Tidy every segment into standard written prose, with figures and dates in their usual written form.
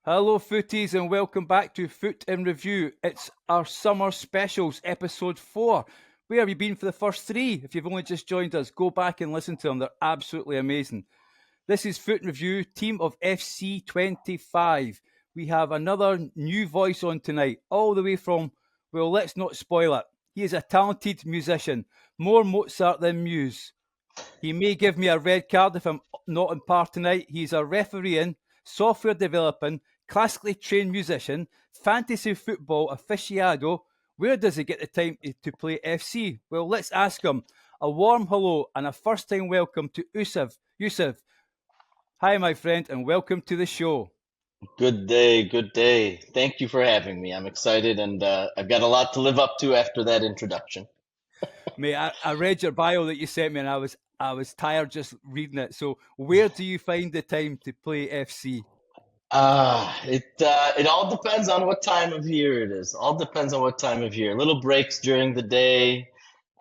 Hello, footies, and welcome back to Foot in Review. It's our summer specials, episode 4. Where have you been for the first 3? If you've only just joined us, go back and listen to them. They're absolutely amazing. This is Foot in Review, team of FC25. We have another new voice on tonight, all the way from, well, let's not spoil it. He is a talented musician, more Mozart than Muse. He may give me a red card if I'm not on par tonight. He's a refereeing, software developing, classically trained musician, fantasy football aficionado. Where does he get the time to play FC? Well, let's ask him. A warm hello and a first time welcome to Youssef. Youssef, hi, my friend, and welcome to the show. Good day, good day. Thank you for having me. I'm excited and I've got a lot to live up to after that introduction. Mate, I read your bio that you sent me and I was tired just reading it. So where do you find the time to play FC? It all depends on what time of year it is. All depends on what time of year. Little breaks during the day.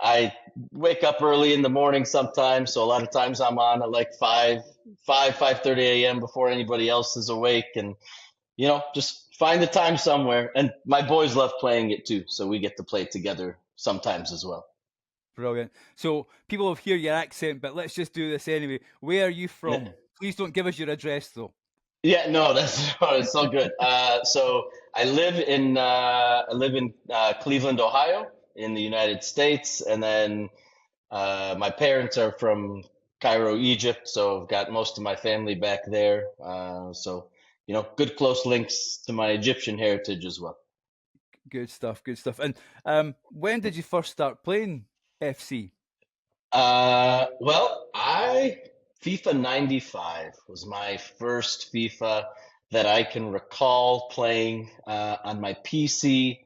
I wake up early in the morning sometimes, so a lot of times I'm on at like 5:30 a.m. before anybody else is awake, and just find the time somewhere. And my boys love playing it too, so we get to play together sometimes as well. Brilliant. So people will hear your accent, but let's just do this anyway. Where are you from? Please don't give us your address, though. Yeah, no, that's it's all good. So I live in Cleveland, Ohio, in the United States, and then my parents are from Cairo, Egypt, so I've got most of my family back there. Good close links to my Egyptian heritage as well. Good stuff. Good stuff. And when did you first start playing FC? Well, I FIFA 95 was my first FIFA that I can recall playing on my PC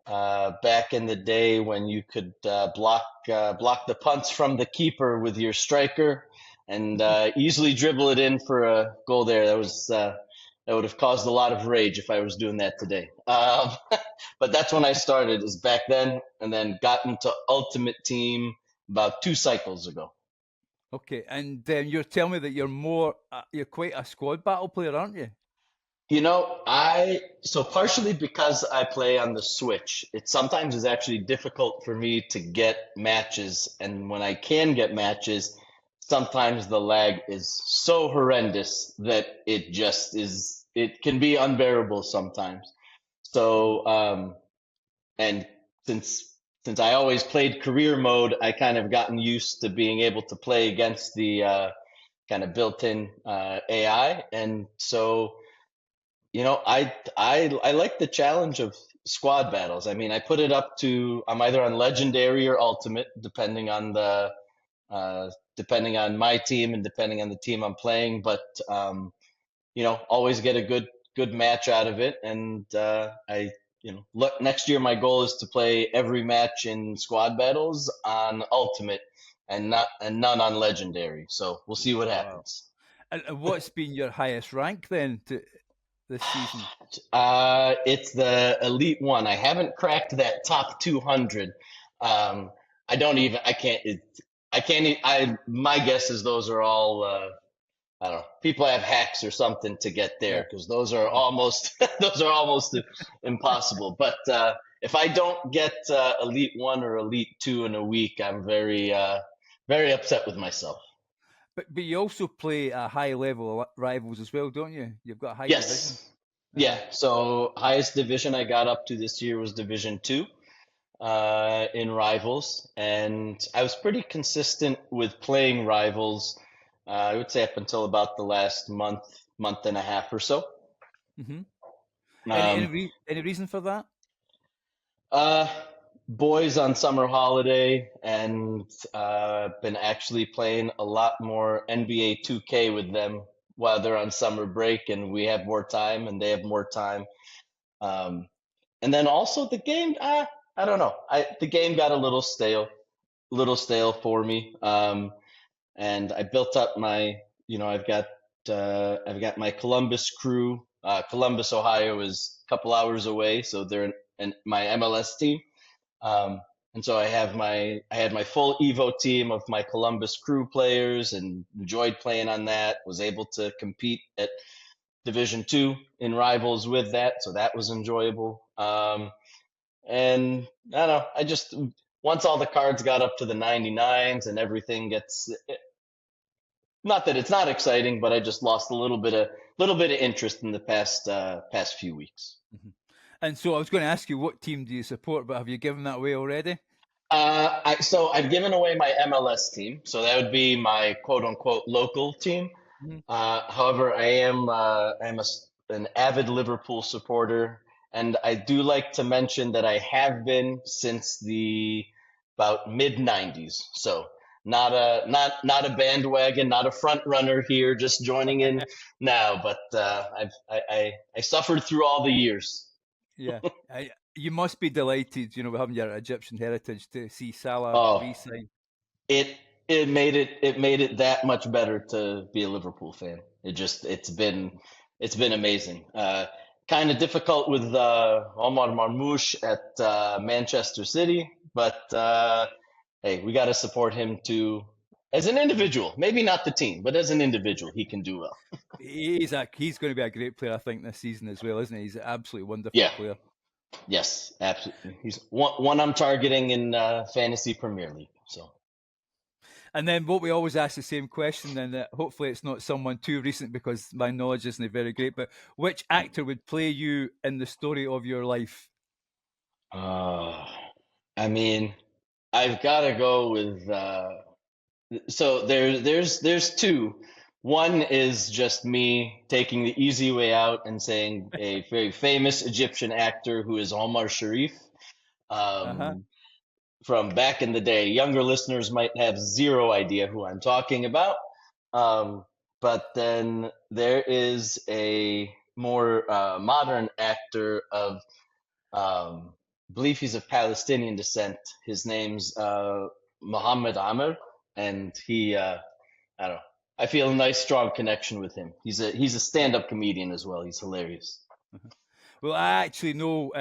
back in the day when you could block the punts from the keeper with your striker and easily dribble it in for a goal there. That would have caused a lot of rage if I was doing that today. But that's when I started, is back then, and then got into Ultimate Team about 2 cycles ago. Okay, and you're telling me that you're quite a squad battle player, aren't you? So partially because I play on the Switch, it sometimes is actually difficult for me to get matches, and when I can get matches, sometimes the lag is so horrendous that it can be unbearable sometimes. So, and since I always played career mode, I kind of gotten used to being able to play against the kind of built-in AI, and so. I like the challenge of squad battles. I mean, I put it up to I'm either on legendary or ultimate, depending on my team and depending on the team I'm playing. But always get a good match out of it. And look, next year my goal is to play every match in squad battles on ultimate and none on legendary. So we'll see what Wow. happens. And what's been your highest rank then this season? It's the Elite One. I haven't cracked that top 200. I don't even, I can't, my guess is those are all, I don't know, people have hacks or something to get there Yeah. because those are almost, those are almost impossible. But if I don't get Elite One or Elite Two in a week, I'm very upset with myself. But you also play a high level rivals as well, don't you? You've got a high division. Yes. Yeah. Yeah. So highest division I got up to this year was Division Two in Rivals, and I was pretty consistent with playing Rivals. I would say up until about the last month and a half or so. hmm Any Um, any reason for that? uh, Boys on summer holiday, and been actually playing a lot more NBA 2K with them while they're on summer break, and we have more time, and they have more time. Um, and then also the game, I don't know. The game got little stale for me. And I built up I've got my Columbus crew. Columbus, Ohio is a couple hours away, so they're my MLS team. And so I had my full Evo team of my Columbus crew players and enjoyed playing on that. Was able to compete at Division Two in rivals with that, so that was enjoyable. And I don't know, I just once all the cards got up to the 99s and everything gets, not that it's not exciting, but I just lost a little bit of interest in the past few weeks. Mm-hmm. And so I was going to ask you, what team do you support, but have you given that away already? So I've given away my MLS team, so that would be my quote unquote local team. Mm-hmm. However, an avid Liverpool supporter, and I do like to mention that I have been since the about mid '90s. So not a bandwagon, not a front runner here, just joining in now. But I suffered through all the years. Yeah, you must be delighted, with having your Egyptian heritage to see Salah Oh, re-sign. it it made it that much better to be a Liverpool fan. It's been amazing. Kind of difficult with Omar Marmoush at Manchester City, but hey, we got to support him too as an individual. Maybe not the team, but as an individual, he can do well. He's going to be a great player, I think, this season as well, isn't he? He's an absolutely wonderful Yeah, player. yes, absolutely. He's one I'm targeting in fantasy Premier League. So. And then what we always ask the same question, and hopefully it's not someone too recent because my knowledge isn't very great, but which actor would play you in the story of your life? I mean, I've got to go with. So there's two. One is just me taking the easy way out and saying a very famous Egyptian actor who is Omar Sharif. Uh-huh. Um, from back in the day. Younger listeners might have zero idea who I'm talking about. Um, but then there is a more modern actor of, I believe he's of Palestinian descent. His name's Muhammad Amr, and I don't know. I feel a nice, strong connection with him. He's a stand-up comedian as well. He's hilarious. Well, I actually know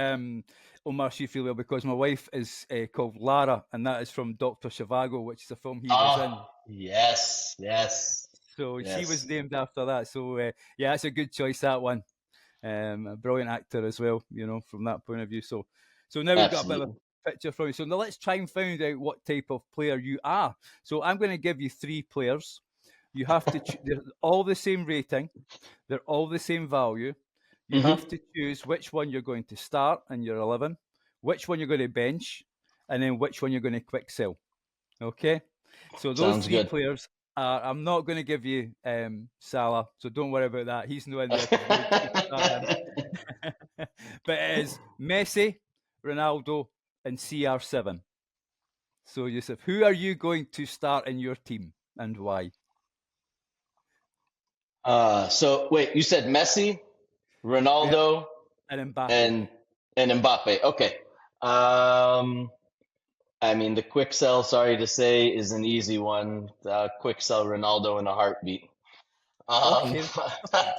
Omar Sharif well because my wife is called Lara, and that is from Dr. Zhivago, which is a film he was in. Yes, yes, So she was yes. named after that. So yeah, that's a good choice, that one. A brilliant actor as well, from that point of view. So now we've got a bit of Absolutely. a picture from you. So now let's try and find out what type of player you are. So I'm going to give you three players. You have to. They're all the same rating. They're all the same value. You have to choose which one you're going to start in your 11, which one you're going to bench, and then which one you're going to quick sell. Okay? So those Sounds three good. players are, I'm not going to give you Salah, so don't worry about that. He's no in there because we'll start him. But it is Messi, Ronaldo, and CR7. So, Youssef, who are you going to start in your team and why? So wait, you said Messi, Yep, Ronaldo, and Mbappe. and Mbappe. Okay. Um, I mean the quick sell, sorry to say, is an easy one. Quick sell Ronaldo in a heartbeat. Um, Okay,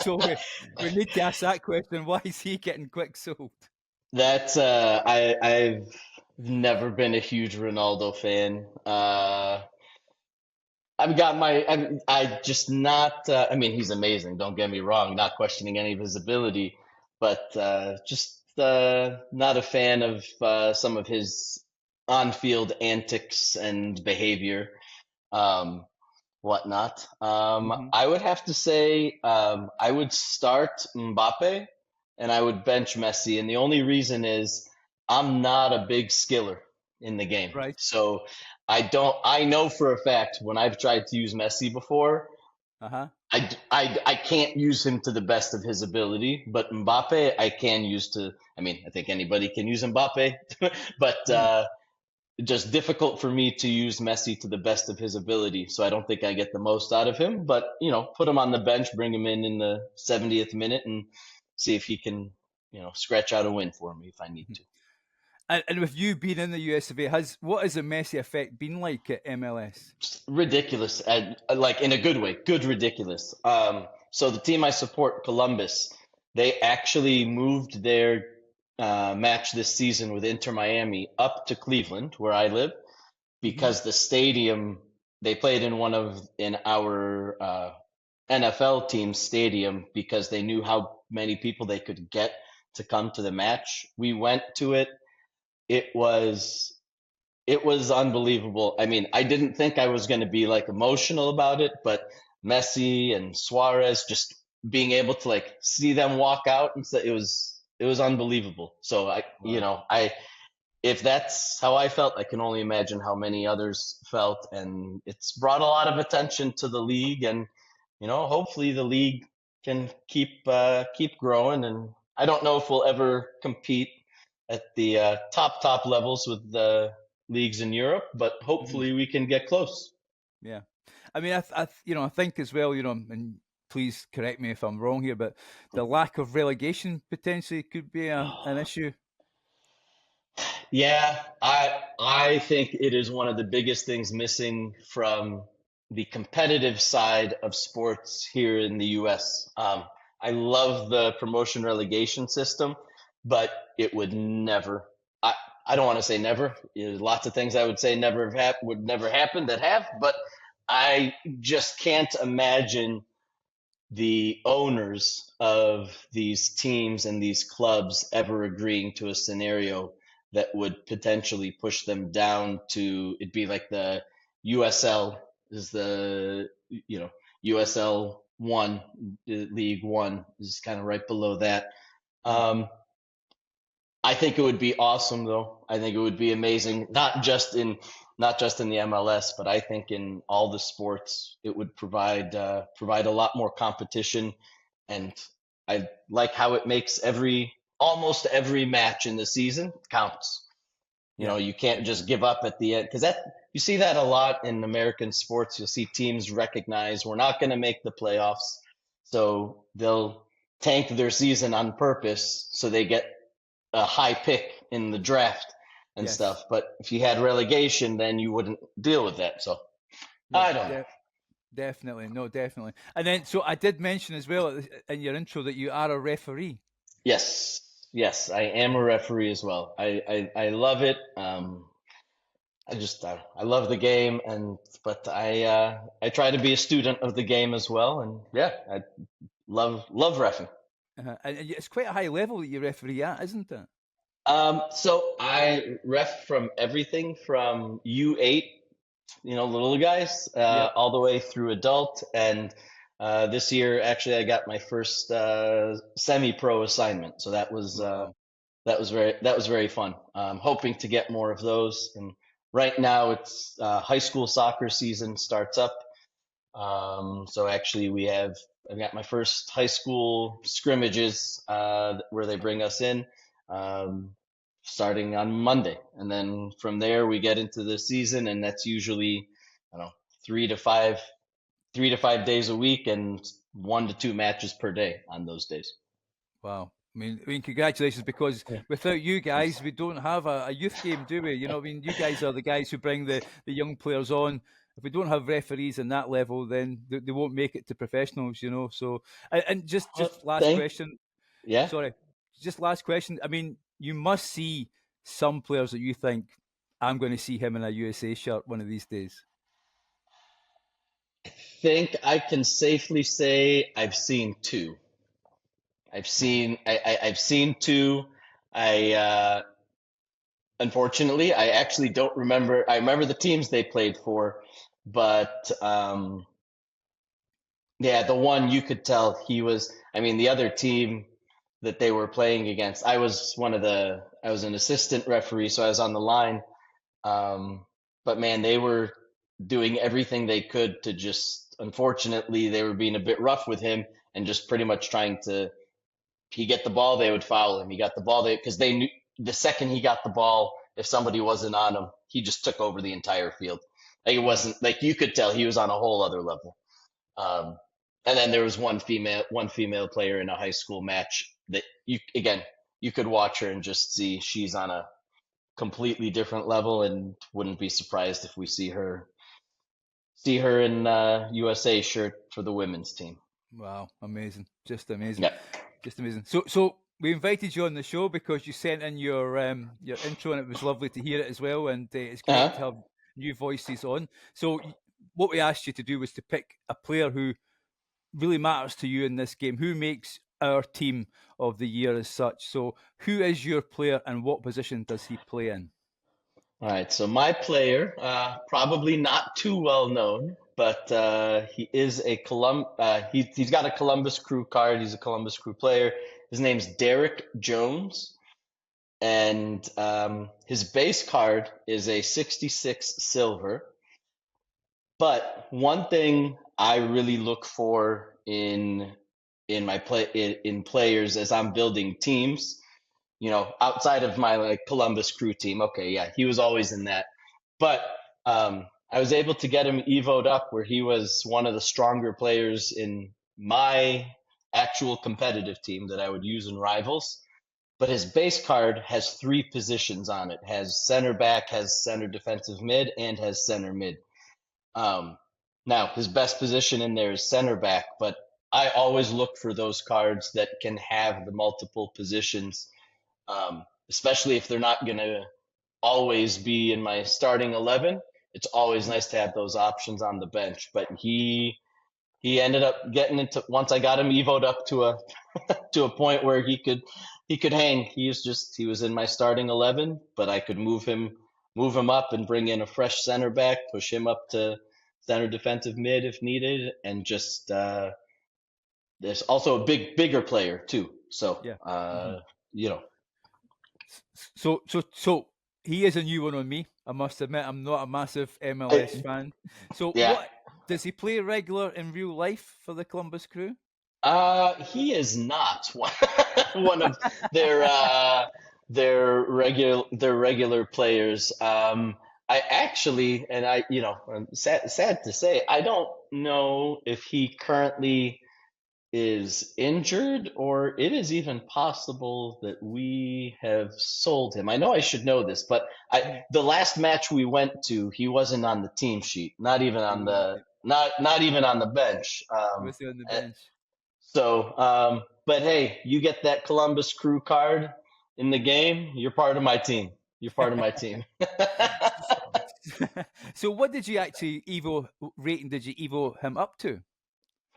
so we need to ask that question. Why is he getting quick sold? that's I've never been a huge Ronaldo fan. I've got my I just not I mean he's amazing, don't get me wrong, not questioning any of his ability, but just not a fan of some of his on-field antics and behavior, um, whatnot. Mm-hmm. I would have to say I would start Mbappe and I would bench Messi, and the only reason is I'm not a big skiller in the game. Right. So I know for a fact when I've tried to use Messi before, Uh-huh. I can't use him to the best of his ability, but Mbappe I can use to, I mean, I think anybody can use Mbappe, but Mm. just difficult for me to use Messi to the best of his ability. So I don't think I get the most out of him, but put him on the bench, bring him in the 70th minute and see if he can, scratch out a win for me if I need to. And with you being in the US of A, what has the Messi effect been like at MLS? Just ridiculous, like in a good way, good ridiculous. So the team I support, Columbus, they actually moved their match this season with Inter Miami up to Cleveland, where I live, Mm-hmm. because the stadium they played in our NFL team's stadium because they knew how many people they could get to come to the match. We went to it. It was unbelievable. I mean, I didn't think I was going to be like emotional about it, but Messi and Suarez, just being able to like see them walk out, and so it was unbelievable. So if that's how I felt, I can only imagine how many others felt, and it's brought a lot of attention to the league, and hopefully the league can keep growing. And I don't know if we'll ever compete at the top levels with the leagues in Europe, but hopefully we can get close. Yeah, I mean, I think as well, and please correct me if I'm wrong here, but the lack of relegation potentially could be an issue. Yeah, I think it is one of the biggest things missing from the competitive side of sports here in the US. I love the promotion relegation system, but it would never. I don't want to say never. There's lots of things I would say would never happen that have, but I just can't imagine the owners of these teams and these clubs ever agreeing to a scenario that would potentially push them down to it'd be like the USL is the USL one, League One is kind of right below that. I think it would be awesome, though. I think it would be amazing, not just in the MLS, but I think in all the sports, it would provide a lot more competition, and I like how it makes almost every match in the season counts. You can't just give up at the end, because you see that a lot in American sports. You'll see teams recognize we're not going to make the playoffs, so they'll tank their season on purpose so they get a high pick in the draft and stuff. But if you had relegation, then you wouldn't deal with that. So I don't know. Definitely. And then, so I did mention as well in your intro that you are a referee. Yes, I am a referee as well. I love it. I love the game, but I try to be a student of the game as well. And yeah, I love reffing. And it's quite a high level that you referee at, isn't it? So I ref from everything from U8, little guys, all the way through adult. And this year, actually, I got my first semi-pro assignment. So that was very fun. Hoping to get more of those. And right now, it's high school soccer season starts up. So actually, I've got my first high school scrimmages where they bring us in, starting on Monday, and then from there we get into the season, and that's usually, I don't know, 3 to 5 days a week, and 1 to 2 matches per day on those days. Wow. I mean, congratulations, because without you guys, we don't have a youth game, do we? You guys are the guys who bring the young players on. If we don't have referees in that level, then they won't make it to professionals, So, and just last question. Yeah. Sorry, just last question. I mean, you must see some players that you think, I'm going to see him in a USA shirt one of these days. I think I can safely say I've seen two. I've seen two. Unfortunately, I actually don't remember. I remember the teams they played for, but the one you could tell he was. I mean, the other team that they were playing against, I was an assistant referee, so I was on the line. But man, they were doing everything they could to just. Unfortunately, they were being a bit rough with him and just pretty much trying to. He get the ball, they would foul him. He got the ball, because they knew the second he got the ball, if somebody wasn't on him, he just took over the entire field. Like, it wasn't like you could tell he was on a whole other level. And then there was one female player in a high school match that you could watch her and just see she's on a completely different level, and wouldn't be surprised if we see her in USA shirt for the women's team. Wow, amazing. Just amazing. Yeah. Just amazing. So we invited you on the show because you sent in your intro, and it was lovely to hear it as well. And it's great to have new voices on. So what we asked you to do was to pick a player who really matters to you in this game? Who makes our team of the year as such? So, who is your player and what position does he play in? All right, so my player, probably not too well known, but he is a he's got a Columbus Crew card. He's a Columbus Crew player. His name's Derek Jones, and his base card is a 66 silver. But one thing I really look for in my in players as I'm building teams, outside of my like Columbus Crew team. Okay, yeah, he was always in that. But I was able to get him evoed up where he was one of the stronger players in my actual competitive team that I would use in rivals. But his base card has three positions on it. Has center back, has center defensive mid, and has center mid. Um, Now his best position in there is center back, but I always look for those cards that can have the multiple positions, especially if they're not going to always be in my starting 11. It's always nice to have those options on the bench. But he ended up getting into, once I got him evoed up to a to a point where he could hang. He was in my starting 11, but I could move him up and bring in a fresh center back, push him up to center defensive mid if needed, and just there's also a bigger player too. So Yeah. you know. So he is a new one on me. I must admit, I'm not a massive MLS fan. So, Yeah. what does he play regular in real life for the Columbus Crew? He is not one of their regular players. I actually, and I'm sad to say, I don't know if he currently is injured or it is even possible that we have sold him. I know I should know this, but the last match we went to, he wasn't on the team sheet, not even on the not even on the bench. Was he on the bench? But hey, you get that Columbus Crew card in the game, you're part of my team. You're part of my team. So, what did you actually Evo rating? Did you Evo him up to?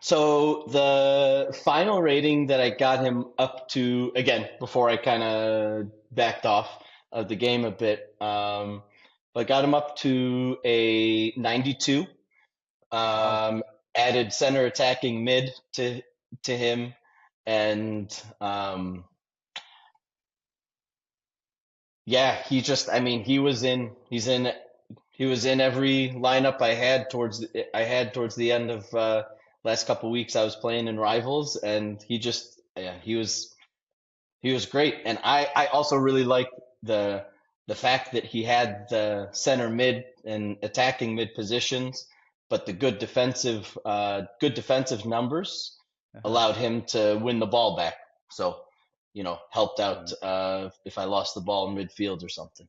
So the final rating that I got him up to, again, before I kind of backed off of the game a bit, but got him up to a 92. Wow. Added center attacking mid to him, and yeah, I mean, he was in every lineup towards the end of last couple weeks I was playing in rivals, and he was great. And I also really like the fact that he had the center mid and attacking mid positions, but the good defensive numbers Uh-huh. allowed him to win the ball back. So, helped out if I lost the ball in midfield or something.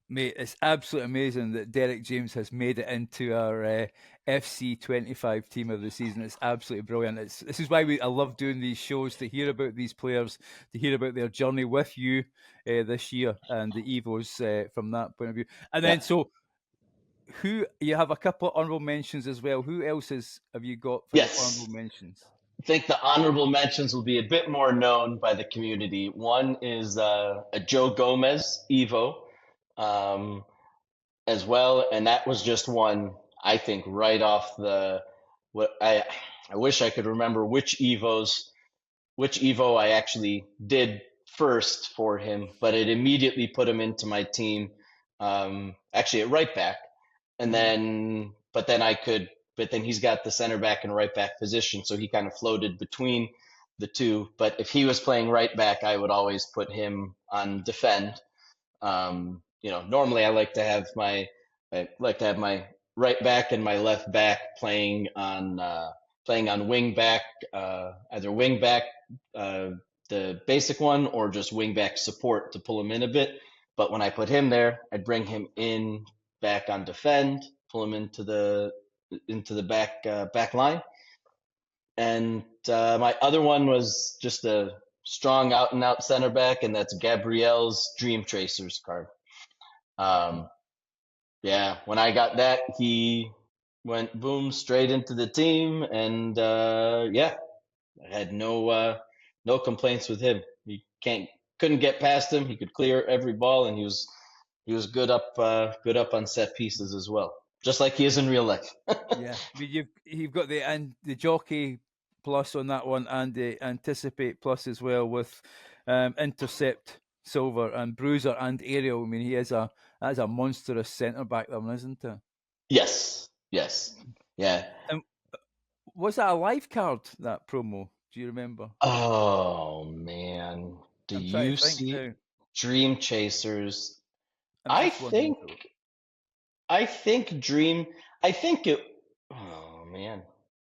Mate, it's absolutely amazing that Derek James has made it into our FC25 team of the season. It's absolutely brilliant. This is why I love doing these shows, to hear about these players, to hear about their journey with you this year and the Evos from that point of view. And Yeah. then, so who you have a couple of honorable mentions as well. Who else have you got for your Yes. honorable mentions? I think the honorable mentions will be a bit more known by the community. One is a Joe Gomez Evo, um, as well, and that was just one I think right off the. What I wish I could remember which Evo I actually did first for him, but it immediately put him into my team. Actually, at right back, and Mm-hmm. but then he's got the center back and right back position, so he kind of floated between the two. But if he was playing right back, I would always put him on defend. Normally I like to have my right back and my left back playing on wing back, either wing back, uh, the basic one, or just wing back support to pull him in a bit. But when I put him there, I'd bring him in back on defend, pull him into the back line. And my other one was just a strong out and out center back, and that's Gabriel's Dream Tracers card. Um, yeah, when I got that, went boom straight into the team, and yeah, I had no complaints with him. He couldn't get past him. He could clear every ball, and he was good up on set pieces as well, just like he is in real life. Yeah, I mean, you've got the jockey plus on that one, and the anticipate plus as well with intercept, silver, and bruiser and aerial. I mean, that's a monstrous centre back, there, isn't it? Yes, yes, yeah. And was that a live card, that promo? Do you remember? Oh man, do I'm trying you to think see now. Dream Chasers? I'm I just wondering think though. I think Dream. I think it. Oh man,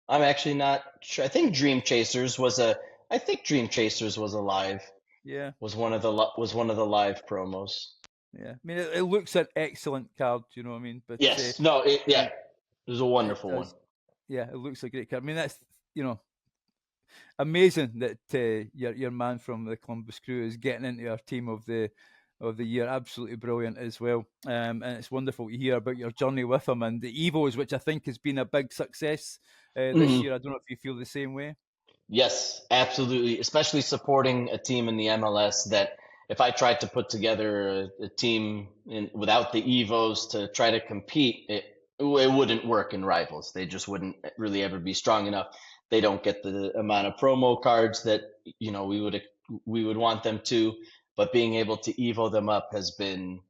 I'm actually not sure. I think Dream Chasers was alive. Yeah, Was one of the live promos. yeah. I mean, it looks an excellent card. You know what I mean? But Yes. No. Yeah. um, It was a it wonderful one. does. Yeah, it looks a great card. I mean, that's amazing that your man from the Columbus Crew is getting into our team of the year. Absolutely brilliant as well. And it's wonderful to hear about your journey with him and the Evos, which I think has been a big success this Mhm. year. I don't know if you feel the same way. Yes, absolutely. Especially supporting a team in the MLS that if I tried to put together a team without the Evos to try to compete, it wouldn't work in rivals. They just wouldn't really ever be strong enough. They don't get the amount of promo cards that we would want them to. But being able to Evo them up has been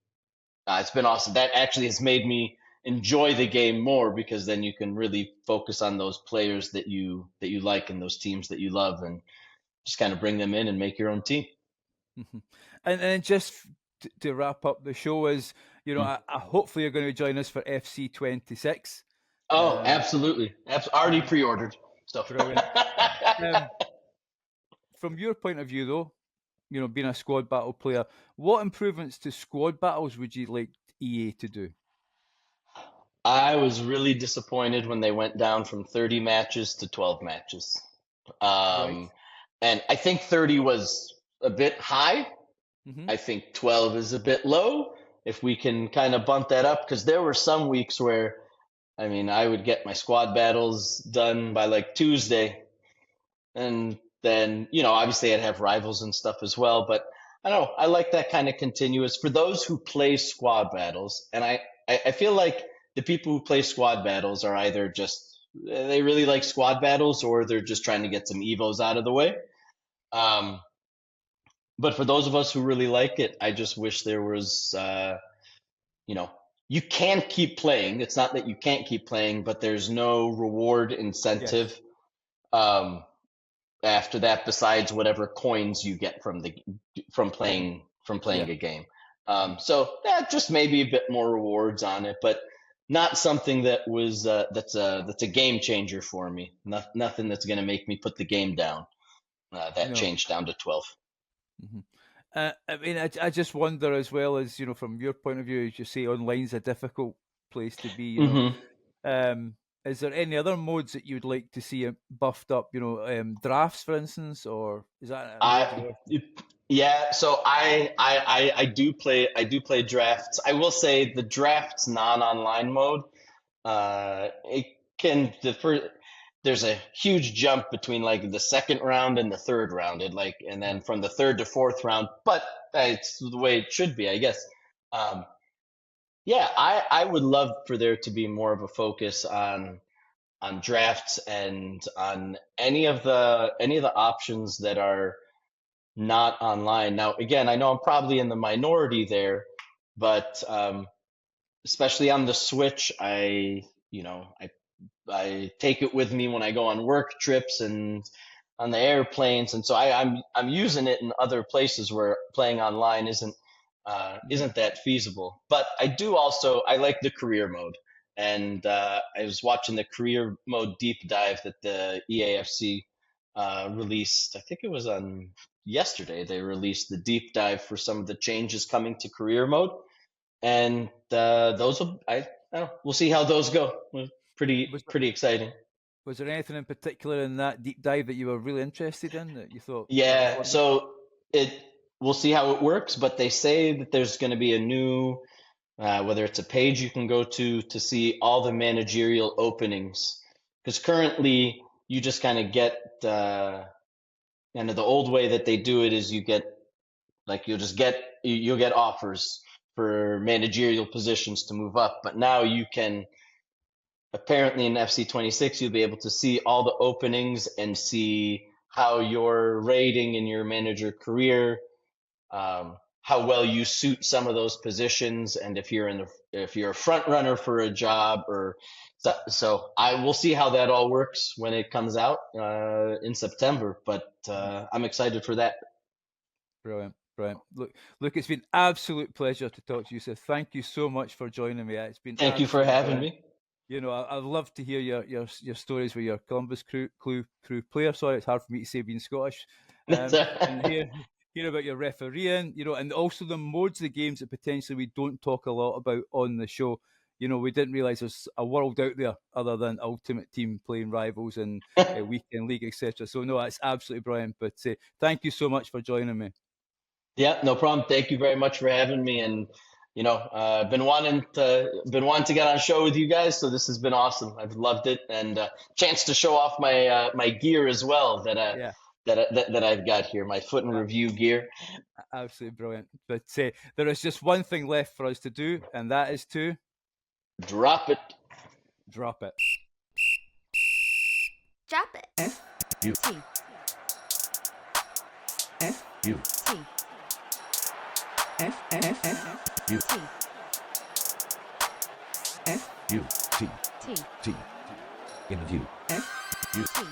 it's been awesome. That actually has made me enjoy the game more because then you can really focus on those players that you like and those teams that you love and just kind of bring them in and make your own team. Mhm. And just to wrap up the show is, Mm. I hopefully you're going to join us for FC26. Oh, Um, absolutely. Already um, pre-ordered. So Brilliant. Um, from your point of view, though, being a squad battle player, what improvements to squad battles would you like EA to do? I was really disappointed when they went down from 30 matches to 12 matches. Right. Um, and I think 30 was a bit high. Hmm. I think 12 is a bit low. If we can kind of bump that up, because there were some weeks where, I mean, I would get my squad battles done by like Tuesday, and then, obviously I'd have rivals and stuff as well. But I don't know, I like that kind of continuous for those who play squad battles. And I feel like the people who play squad battles are either just they really like squad battles or they're just trying to get some evos out of the way. Um, but for those of us who really like it, I just wish there was, you know, you can keep playing. It's not that you can't keep playing, but there's no reward Yes. incentive um, after that besides whatever coins you get from playing Yeah. a game. Mhm. So that just maybe a bit more rewards on it, but not something that's a game changer for me. Nothing that's going to make me put the game down. That No. changed down to 12. Hmm. I mean, I just wonder as well as, from your point of view, as you say, online's a difficult place to be. Hmm. Um, is there any other modes that you'd like to see buffed up? Drafts, for instance, or is that a mode I you're? Yeah, so I do play drafts. I will say the drafts non-online mode, it can there's a huge jump between like the second round and the third round, and then from the third to fourth round, but it's the way it should be, I guess. Um, yeah, I would love for there to be more of a focus on drafts and on any of the options that are not online. Now, again, I know I'm probably in the minority there, but especially on the Switch, I take it with me when I go on work trips and on the airplanes, and so I'm using it in other places where playing online isn't that feasible. But I like the career mode, and I was watching the career mode deep dive that the EAFC released. I think it was on yesterday. They released the deep dive for some of the changes coming to career mode, and those will I don't know, we'll see how those go. Pretty Was pretty exciting. was there anything in particular in that deep dive that you were really interested in that you thought that was Yeah, wonderful? so it we'll see how it works, but they say that there's going to be a new whether it's a page you can go to see all the managerial openings. Because currently you just kind of get, kind of the old way that they do it is you get, like you'll get offers for managerial positions to move up. But now you can, apparently in FC26, you'll be able to see all the openings and see how your rating in your manager career, how well you suit some of those positions, and if you're a front runner for a job, or so I will see how that all works when it comes out in September. But I'm excited for that. Brilliant, brilliant. Look, it's been absolute pleasure to talk to you, Youssef. Thank you so much for joining me. It's been Thank you for having me. You know, I'd love to hear your stories with your Columbus crew player. Sorry, it's hard for me to say being Scottish. And hear about your refereeing, you know, and also the modes of the games that potentially we don't talk a lot about on the show. You know, we didn't realise there's a world out there other than Ultimate Team playing rivals and weekend league, etc. So no, it's absolutely brilliant. But thank you so much for joining me. Yeah, no problem. Thank you very much for having me. And been wanting to get on a show with you guys, so this has been awesome. I've loved it, and chance to show off my my gear as well that I've got here, my FUT IN review gear. Absolutely brilliant. But there is just one thing left for us to do, and that is to drop it. Drop it. Drop it. FUT. FUT. In the view. FUT.